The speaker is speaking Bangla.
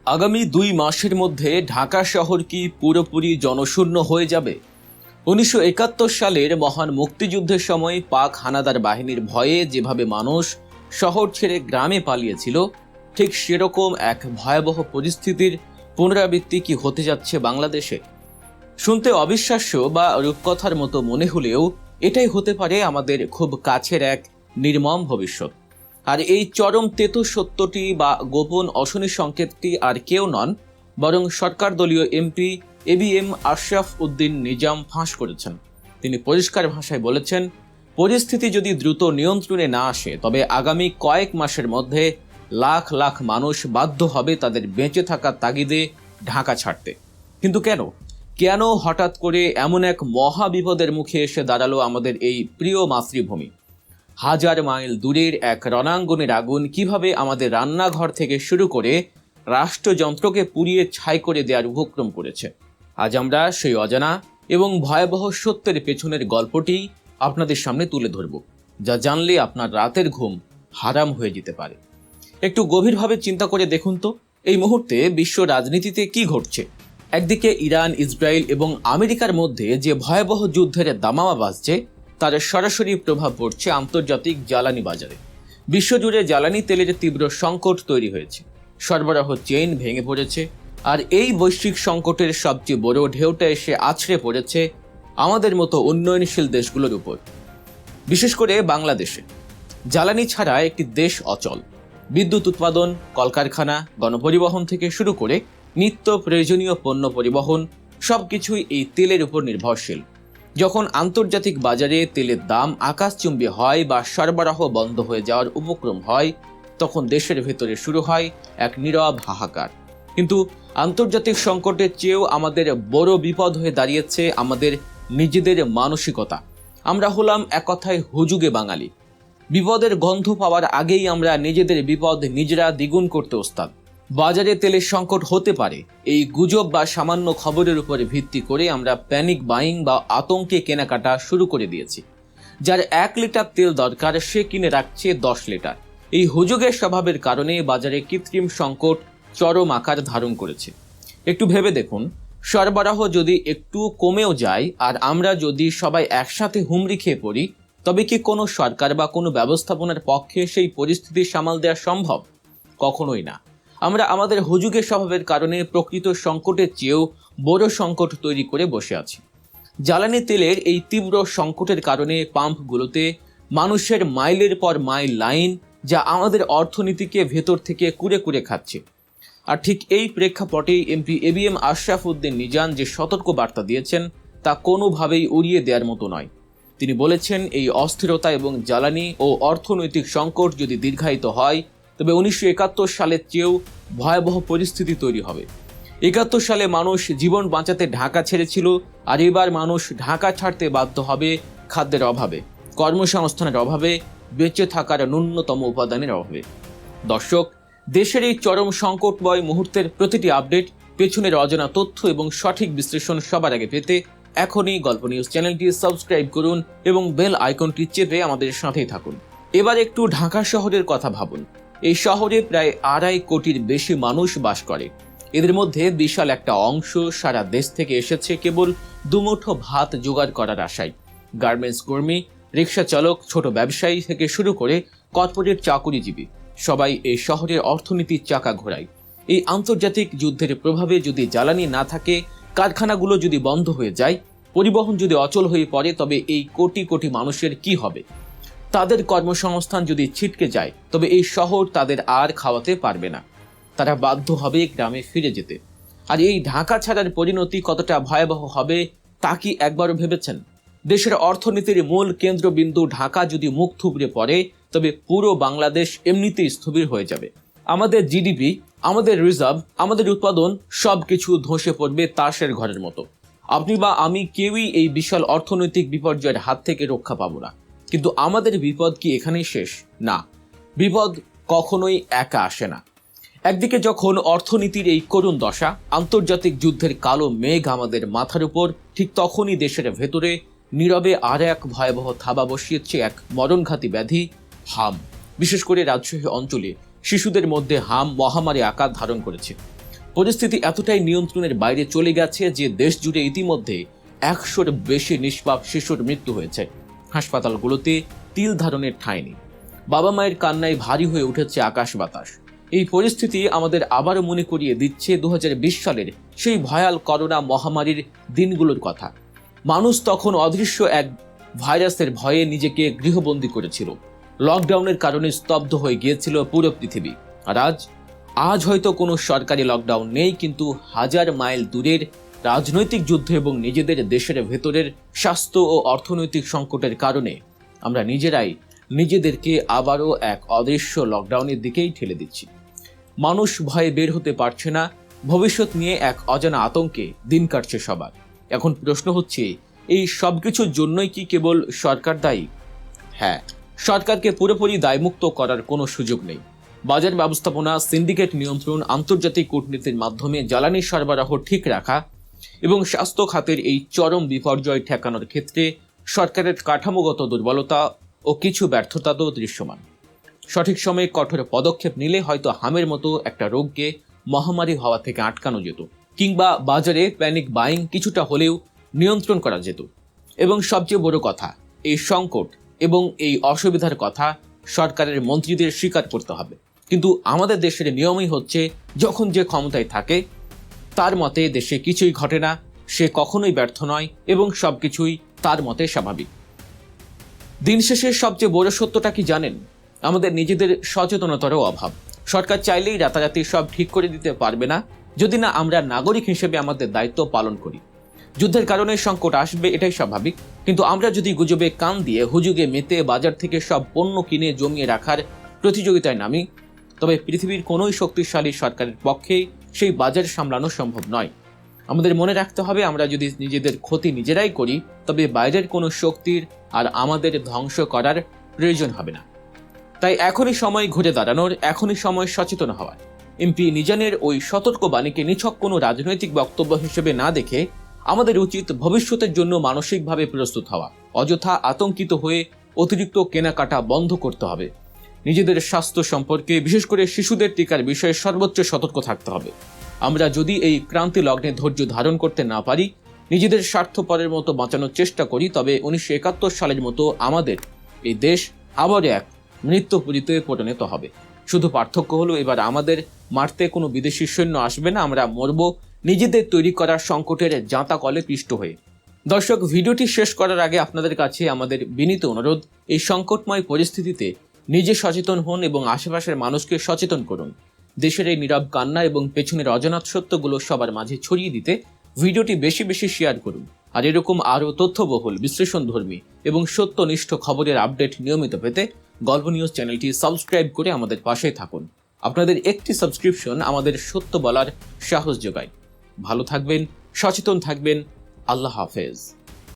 আগামী 2 মাসের মধ্যে ঢাকা শহর কি পুরোপুরি জনশূন্য হয়ে যাবে? 1971 সালের মহান মুক্তিযুদ্ধের সময় পাক হানাদার বাহিনীর ভয়ে যেভাবে মানুষ শহর ছেড়ে গ্রামে পালিয়েছিল, ঠিক সেরকম এক ভয়াবহ পরিস্থিতির পুনরাবৃত্তি কি হতে যাচ্ছে বাংলাদেশে? শুনতে অবিশ্বাস্য বা রূপকথার মতো মনে হলেও এটাই হতে পারে আমাদের খুব কাছের এক নির্মম ভবিষ্যৎ। আর এই চরম তেতো সত্যটি বা গোপন অশনি সংকেতটি আর কেউ নন, বরং সরকার দলীয় এমপি এবিএম আশরাফ উদ্দিন নিজাম ফাঁস করেছেন। তিনি পরিষ্কার ভাষায় বলেছেন, পরিস্থিতি যদি দ্রুত নিয়ন্ত্রণে না আসে তবে আগামী কয়েক মাসের মধ্যে লাখ লাখ মানুষ বাধ্য হবে তাদের বেঁচে থাকার তাগিদে ঢাকা ছাড়তে। কিন্তু কেন হঠাৎ করে এমন এক মহা বিপদের মুখে এসে দাঁড়ালো আমাদের এই প্রিয় মাতৃভূমি? হাজার মাইল দূরের এক রণাঙ্গনের আগুন কিভাবে আমাদের রান্নাঘর থেকে শুরু করে রাষ্ট্রযন্ত্রকে পুড়িয়ে ছাই করে দেওয়ার উপক্রম করেছে? আজ আমরা সেই অজানা এবং ভয়াবহ সত্যের পেছনের গল্পটি আপনাদের সামনে তুলে ধরব, যা জানলে আপনার রাতের ঘুম হারাম হয়ে যেতে পারে। একটু গভীরভাবে চিন্তা করে দেখুন তো, এই মুহূর্তে বিশ্ব রাজনীতিতে কি ঘটছে। একদিকে ইরান, ইসরায়েল এবং আমেরিকার মধ্যে যে ভয়াবহ যুদ্ধের দামামা বাজছে, তার সরাসরি প্রভাব পড়ছে আন্তর্জাতিক জ্বালানি বাজারে। বিশ্বজুড়ে জ্বালানি তেলের তীব্র সংকট তৈরি হয়েছে, সরবরাহ চেইন ভেঙে পড়েছে। আর এই বৈশ্বিক সংকটের সবচেয়ে বড় ঢেউটা এসে আছড়ে পড়েছে আমাদের মতো উন্নয়নশীল দেশগুলোর উপর, বিশেষ করে বাংলাদেশে। জ্বালানি ছাড়া একটি দেশ অচল। বিদ্যুৎ উৎপাদন, কলকারখানা, গণপরিবহন থেকে শুরু করে নিত্য প্রয়োজনীয় পণ্য পরিবহন সবকিছুই এই তেলের উপর নির্ভরশীল। যখন আন্তর্জাতিক বাজারে তেলের দাম আকাশচুম্বী হয় বা সরবরাহ বন্ধ হয়ে যাওয়ার উপক্রম হয়, তখন দেশের ভেতরে শুরু হয় এক নীরব হাহাকার। কিন্তু আন্তর্জাতিক সংকটের চেয়েও আমাদের বড় বিপদ হয়ে দাঁড়িয়েছে আমাদের নিজেদের মানসিকতা। আমরা হলাম এক কথায় হুজুগে বাঙালি। বিপদের গন্ধ পাওয়ার আগেই আমরা নিজেদের বিপদ নিজেরা দ্বিগুণ করতে ওস্তাদ। বাজারে তেলের সংকট হতে পারে এই গুজব বা সামান্য খবরের উপরে ভিত্তি করে আমরা প্যানিক বাইং বা আতঙ্কে কেনাকাটা শুরু করে দিয়েছি। যার 1 লিটার তেল দরকার সে কিনে রাখছে 10 লিটার। এই হুজুগের স্বভাবের কারণে বাজারে কৃত্রিম সংকট চরম আকার ধারণ করেছে। একটু ভেবে দেখুন, সরবরাহ যদি একটু কমেও যায় আর আমরা যদি সবাই একসাথে হুমড়ি খেয়ে পড়ি, তবে কি কোনো সরকার বা কোনো ব্যবস্থাপনার পক্ষে সেই পরিস্থিতি সামাল দেওয়া সম্ভব? কখনোই না। আমরা আমাদের হুজুগের স্বভাবের কারণে প্রকৃত সংকটের চেয়েও বড় সংকট তৈরি করে বসে আছি। জ্বালানি তেলের এই তীব্র সংকটের কারণে পাম্পগুলোতে মানুষের মাইলের পর মাইল লাইন, যা আমাদের অর্থনীতিকে ভেতর থেকে কুরে কুরে খাচ্ছে। আর ঠিক এই প্রেক্ষাপটে এমপি এবিএম আশরাফ উদ্দিন নিজাম যে সতর্ক বার্তা দিয়েছেন তা কোনোভাবেই উড়িয়ে দেওয়ার মতো নয়। তিনি বলেছেন, এই অস্থিরতা এবং জ্বালানি ও অর্থনৈতিক সংকট যদি দীর্ঘায়িত হয় তবে 1971 সালের চেয়েও ভয়াবহ পরিস্থিতি তৈরি হবে। 71 সালে মানুষ জীবন বাঁচাতে ঢাকা ছেড়েছিল, আর এবার মানুষ ঢাকা ছাড়তে বাধ্য হবে খাদ্যের অভাবে, কর্মসংস্থানের অভাবে, বেঁচে থাকার ন্যূনতম উপাদানের অভাবে। দর্শক, দেশের এই চরম সংকটময় মুহূর্তের প্রতিটি আপডেট, পেছনের অজানা তথ্য এবং সঠিক বিশ্লেষণ সবার আগে পেতে এখনই গল্প নিউজ চ্যানেলটি সাবস্ক্রাইব করুন এবং বেল আইকনটি চেপে আমাদের সাথেই থাকুন। এবার একটু ঢাকা শহরের কথা ভাবুন। এই শহরে প্রায় 2.5 কোটির বেশি মানুষ বাস করে। এদের মধ্যে বিশাল একটা অংশ সারা দেশ থেকে এসেছে কেবল দুমুঠো ভাত জোগাড় করার আশায়। গার্মেন্টস কর্মী, রিক্সা চালক, ছোট ব্যবসায়ী থেকে শুরু করে কর্পোরেট চাকুরিজীবী সবাই এই শহরের অর্থনীতির চাকা ঘোরায়। এই আন্তর্জাতিক যুদ্ধের প্রভাবে যদি জ্বালানি না থাকে, কারখানাগুলো যদি বন্ধ হয়ে যায়, পরিবহন যদি অচল হয়ে পড়ে, তবে এই কোটি কোটি মানুষের কি হবে? তাদের কর্মসংস্থান যদি ছিটকে যায় তবে এই শহর তাদের আর খাওয়াতে পারবে না। তারা বাধ্য হবে গ্রামে ফিরে যেতে। আর এই ঢাকা ছাড়ার পরিণতি কতটা ভয়াবহ হবে তা কি একবারও ভেবেছেন? দেশের অর্থনীতির মূল কেন্দ্রবিন্দু ঢাকা যদি মুখ থুবড়ে পড়ে তবে পুরো বাংলাদেশ এমনিতেই স্থবির হয়ে যাবে। আমাদের জিডিপি, আমাদের রিজার্ভ, আমাদের উৎপাদন সবকিছু ধসে পড়বে তাসের ঘরের মতো। আপনি বা আমি কেউই এই বিশাল অর্থনৈতিক বিপর্যয়ের হাত থেকে রক্ষা পাবো না। কিন্তু আমাদের বিপদ কি এখানেই শেষ? না, বিপদ কখনোই একা আসে না। একদিকে যখন অর্থনীতির এই করুণ দশা, আন্তর্জাতিক যুদ্ধের কালো মেঘ আমাদের মাথার উপর, ঠিক তখনই দেশের ভেতরে নীরবে আর এক ভয়াবহ থাবা বসিয়েছে এক মরণঘাতী ব্যাধি, হাম। বিশেষ করে রাজশাহী অঞ্চলে শিশুদের মধ্যে হাম মহামারী আকার ধারণ করেছে। পরিস্থিতি এতটাই নিয়ন্ত্রণের বাইরে চলে গেছে যে দেশ জুড়ে ইতিমধ্যে 100-র বেশি নিষ্পাপ শিশুর মৃত্যু হয়েছে। হাসপাতালগুলোতে তিল ধারণের ঠাঁই নেই। বাবা মায়ের কান্নায় ভারী হয়ে উঠেছে আকাশ বাতাস। এই পরিস্থিতি আমাদের আবারও মনে করিয়ে দিচ্ছে 2020 সালের সেই ভয়াল করোনা মহামারীর দিনগুলোর কথা। মানুষ তখন অদৃশ্য এক ভাইরাসের ভয়ে নিজেকে গৃহবন্দী করেছিল। লকডাউনের কারণে স্তব্ধ হয়ে গিয়েছিল পুরো পৃথিবী। আর আজ হয়তো কোনো সরকারি লকডাউন নেই, কিন্তু হাজার মাইল দূরের রাজনৈতিক যুদ্ধ এবং নিজেদের দেশের ভেতরের স্বাস্থ্য ও অর্থনৈতিক সংকটের কারণে আমরা নিজেরাই নিজেদেরকে আবারও এক অদৃশ্য লকডাউনের দিকেই ঠেলে দিচ্ছি। মানুষ ভয়ে বের হতে পারছে না। ভবিষ্যৎ নিয়ে এক অজানা আতঙ্কে দিন কাটছে সবার। এখন প্রশ্ন হচ্ছে, এই সবকিছুর জন্যই কি কেবল সরকার দায়ী? হ্যাঁ, সরকারকে পুরোপুরি দায়মুক্ত করার কোনো সুযোগ নেই। বাজার ব্যবস্থাপনা, সিন্ডিকেট নিয়ন্ত্রণ, আন্তর্জাতিক কূটনীতির মাধ্যমে জ্বালানি সরবরাহ ঠিক রাখা এবং স্বাস্থ্য খাতের এই চরম বিপর্যয় ঠেকানোর ক্ষেত্রে সরকারের কাঠামোগত দুর্বলতা ও কিছু ব্যর্থতা তো দৃশ্যমান। সঠিক সময়ে কঠোর পদক্ষেপ নিলে হয়তো হামের মতো একটা রোগকে মহামারী হওয়া থেকে আটকানো যেত, কিংবা বাজারে প্যানিক বাইং কিছুটা হলেও নিয়ন্ত্রণ করা যেত। এবং সবচেয়ে বড় কথা, এই সংকট এবং এই অসুবিধার কথা সরকারের মন্ত্রীদের স্বীকার করতে হবে। কিন্তু আমাদের দেশের নিয়মই হচ্ছে, যখন যে ক্ষমতায় থাকে তার মতে দেশে কিছুই ঘটে না, সে কখনোই ব্যর্থ নয় এবং সবকিছুই তার মতে স্বাভাবিক। দিন শেষে সবচেয়ে বড় সত্যটা কি জানেন? আমাদের নিজেদের সচেতনতারও অভাব। সরকার চাইলেই রাতারাতি সব ঠিক করে দিতে পারবে না, যদি না আমরা নাগরিক হিসেবে আমাদের দায়িত্ব পালন করি। যুদ্ধের কারণে সংকট আসবে, এটাই স্বাভাবিক, কিন্তু আমরা যদি গুজবে কান দিয়ে হুজুগে মেতে বাজার থেকে সব পণ্য কিনে জমিয়ে রাখার প্রতিযোগিতায় নামি, তবে পৃথিবীর কোনোই শক্তিশালী সরকারের পক্ষে সেই বাজার সামলানো সম্ভব নয়। আমাদের মনে রাখতে হবে, আমরা যদি নিজেদের ক্ষতি নিজেরাই করি, তবে বাইরের কোনো শক্তির আর আমাদের ধ্বংস করার প্রয়োজন হবে না। তাই এখনই সময় ঘুরে দাঁড়ানোর, এখনই সময় সচেতন হওয়ার। এমপি নিজানের ওই সতর্ক বাণীকে নিছক কোনো রাজনৈতিক বক্তব্য হিসেবে না দেখে আমাদের উচিত ভবিষ্যতের জন্য মানসিকভাবে প্রস্তুত হওয়া। অযথা আতঙ্কিত হয়ে অতিরিক্ত কেনাকাটা বন্ধ করতে হবে। নিজেদের স্বাস্থ্য সম্পর্কে, বিশেষ করে শিশুদের টিকার বিষয়ে সর্বোচ্চ সতর্ক থাকতে হবে। আমরা যদি এই ক্রান্তি লগ্নে ধৈর্য ধারণ করতে না পারি, নিজেদের স্বার্থপরের মতো বাঁচানোর চেষ্টা করি, তবে 1971 সালের মতো আমাদের এই দেশ আবার এক মৃত্যুপুরীতে পরিণত হবে। শুধু পার্থক্য হলো, এবার আমাদের মারতে কোনো বিদেশি সৈন্য আসবে না, আমরা মরব নিজেদের তৈরি করার সংকটের জাঁতা কলে পিষ্ট হয়ে। দর্শক, ভিডিওটি শেষ করার আগে আপনাদের কাছে আমাদের বিনীত অনুরোধ, এই সংকটময় পরিস্থিতিতে নিজে সচেতন হন এবং আশেপাশের মানুষকে সচেতন করুন। দেশের এই নীরব কান্না এবং পেছনের অজানাত সত্যগুলো সবার মাঝে ছড়িয়ে দিতে ভিডিওটি বেশি বেশি শেয়ার করুন। আর এরকম আরও তথ্যবহুল, বিশ্লেষণধর্মী এবং সত্যনিষ্ঠ খবরের আপডেট নিয়মিত পেতে গল্প নিউজ চ্যানেলটি সাবস্ক্রাইব করে আমাদের পাশে থাকুন। আপনাদের একটি সাবস্ক্রিপশন আমাদের সত্য বলার সাহস যোগায়। ভালো থাকবেন, সচেতন থাকবেন। আল্লাহ হাফেজ।